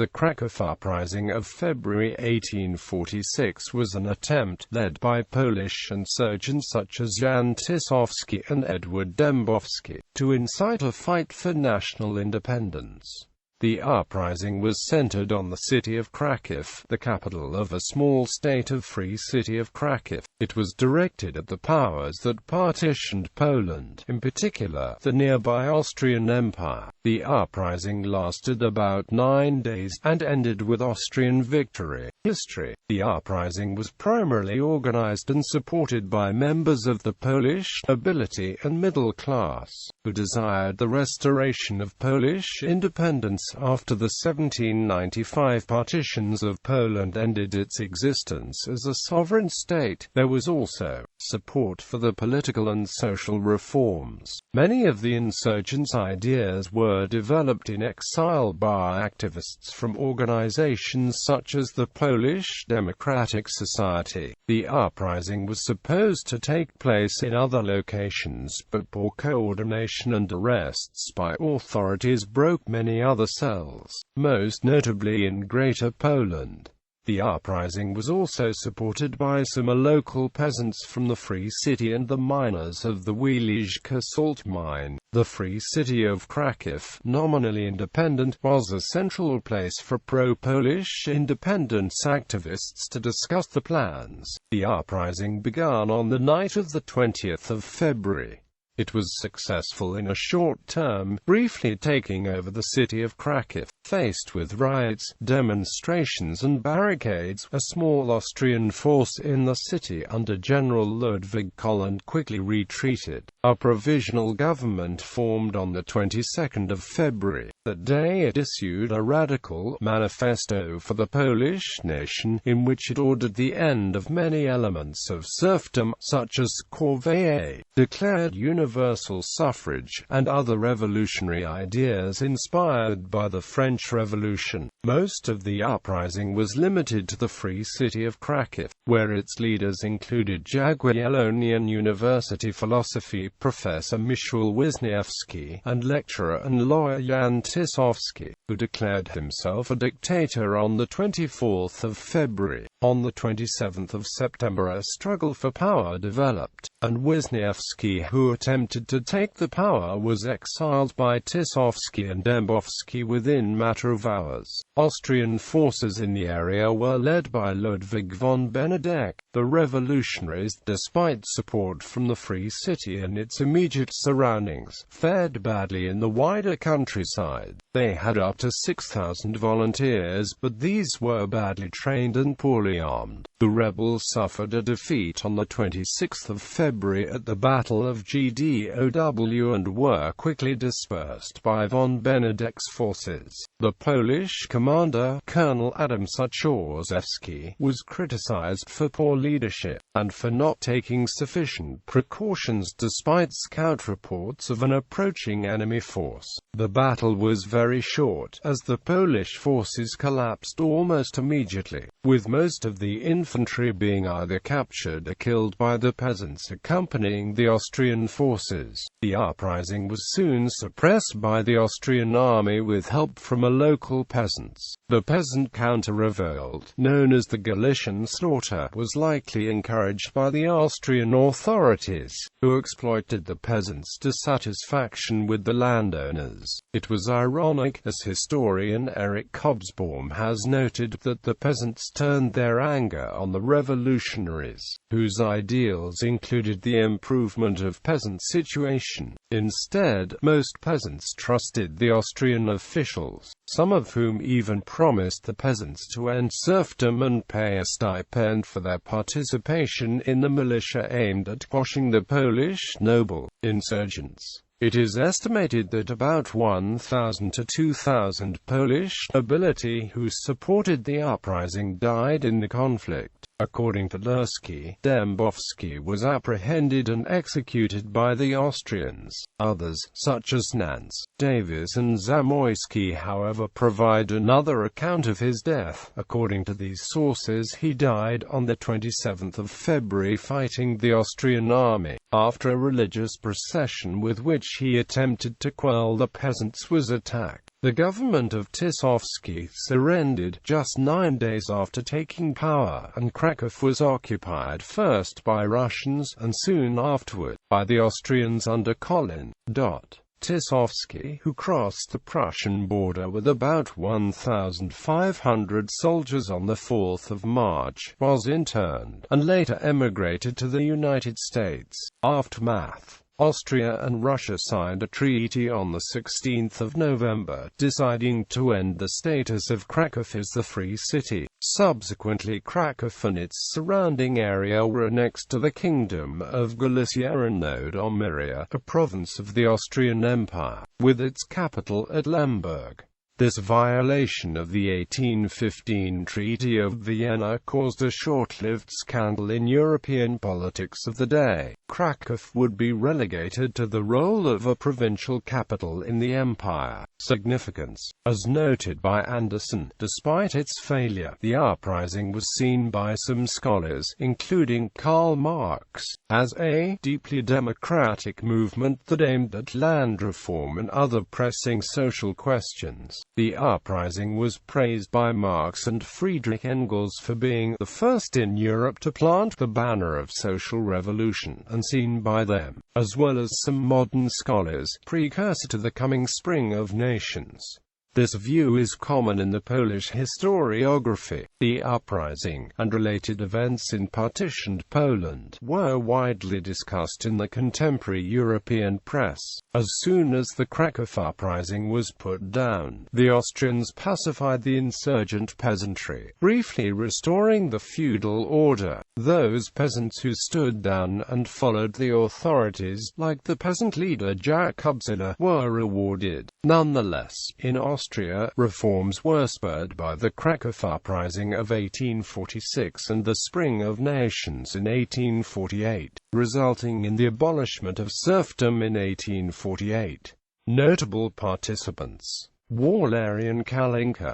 The Kraków Uprising of February 1846 was an attempt, led by Polish insurgents such as Jan Tyssowski and Edward Dembowski, to incite a fight for national independence. The uprising was centered on the city of Kraków, the capital of a small state of Free City of Kraków. It was directed at the powers that partitioned Poland, in particular, the nearby Austrian Empire. The uprising lasted about 9 days, and ended with Austrian victory. History. The uprising was primarily organized and supported by members of the Polish nobility and middle class, who desired the restoration of Polish independence after the 1795 partitions of Poland ended its existence as a sovereign state. There was also support for the political and social reforms. Many of the insurgents' ideas were developed in exile by activists from organizations such as the Polish Democratic Society. The uprising was supposed to take place in other locations, but poor coordination and arrests by authorities broke many other cells, most notably in Greater Poland. The uprising was also supported by some local peasants from the Free City and the miners of the Wieliczka salt mine. The Free City of Kraków, nominally independent, was a central place for pro-Polish independence activists to discuss the plans. The uprising began on the night of the 20th of February. It was successful in a short term, briefly taking over the city of Kraków. Faced with riots, demonstrations and barricades, a small Austrian force in the city under General Ludwig Holland quickly retreated. A provisional government formed on the 22nd of February. That day it issued a radical manifesto for the Polish nation, in which it ordered the end of many elements of serfdom, such as corvée, declared universal suffrage, and other revolutionary ideas inspired by the French Revolution. Most of the uprising was limited to the Free City of Kraków, where its leaders included Jagiellonian University philosophy professor Michał Wisniewski, and lecturer and lawyer Jan Tyssowski, who declared himself a dictator on the 24th of February. On the 27th of September a struggle for power developed, and Wisniewski, who attempted to take the power, was exiled by Tyssowski and Dembowski within a matter of hours. Austrian forces in the area were led by Ludwig von Benedek. The revolutionaries, despite support from the Free City and its immediate surroundings, fared badly in the wider countryside. They had up to 6,000 volunteers, but these were badly trained and poorly armed. The rebels suffered a defeat on the 26th of February at the Battle of Gdow and were quickly dispersed by von Benedek's forces. The Polish commander, Colonel Adam Suchorzewski, was criticized for poor leadership, and for not taking sufficient precautions despite scout reports of an approaching enemy force. The battle was very short, as the Polish forces collapsed almost immediately, with most of the infantry being either captured or killed by the peasants accompanying the Austrian forces. The uprising was soon suppressed by the Austrian army with help from local peasants. The peasant counter-revolt, known as the Galician Slaughter, was likely encouraged by the Austrian authorities, who exploited the peasants' dissatisfaction with the landowners. It was ironic, as historian Eric Hobsbawm has noted, that the peasants turned their anger on the revolutionaries, whose ideals included the improvement of peasant situation. Instead, most peasants trusted the Austrian officials, some of whom even promised the peasants to end serfdom and pay a stipend for their participation in the militia aimed at quashing the Polish noble insurgents. It is estimated that about 1,000 to 2,000 Polish nobility who supported the uprising died in the conflict. According to Tyssowski, Dembowski was apprehended and executed by the Austrians. Others, such as Nance, Davies and Zamoyski, however, provide another account of his death. According to these sources, he died on the 27th of February fighting the Austrian army, after a religious procession with which he attempted to quell the peasants was attacked. The government of Tyssowski surrendered just 9 days after taking power, and Kraków was occupied first by Russians, and soon afterward, by the Austrians under Colin. Tyssowski, who crossed the Prussian border with about 1,500 soldiers on the 4th of March, was interned, and later emigrated to the United States. Aftermath: Austria and Russia signed a treaty on the 16th of November, deciding to end the status of Kraków as the Free City. Subsequently, Kraków and its surrounding area were annexed to the Kingdom of Galicia and Lodomeria, a province of the Austrian Empire, with its capital at Lemberg. This violation of the 1815 Treaty of Vienna caused a short-lived scandal in European politics of the day. Kraków would be relegated to the role of a provincial capital in the empire. Significance: as noted by Anderson, despite its failure, the uprising was seen by some scholars, including Karl Marx, as a deeply democratic movement that aimed at land reform and other pressing social questions. The uprising was praised by Marx and Friedrich Engels for being the first in Europe to plant the banner of social revolution, and seen by them, as well as some modern scholars, precursor to the coming spring of nations. This view is common in the Polish historiography. The uprising, and related events in partitioned Poland, were widely discussed in the contemporary European press. As soon as the Kraków uprising was put down, the Austrians pacified the insurgent peasantry, briefly restoring the feudal order. Those peasants who stood down and followed the authorities, like the peasant leader Jakubczyk, were rewarded. Nonetheless, in Austria, reforms were spurred by the Kraków Uprising of 1846 and the Spring of Nations in 1848, resulting in the abolishment of serfdom in 1848. Notable participants: Walerian Kalinka,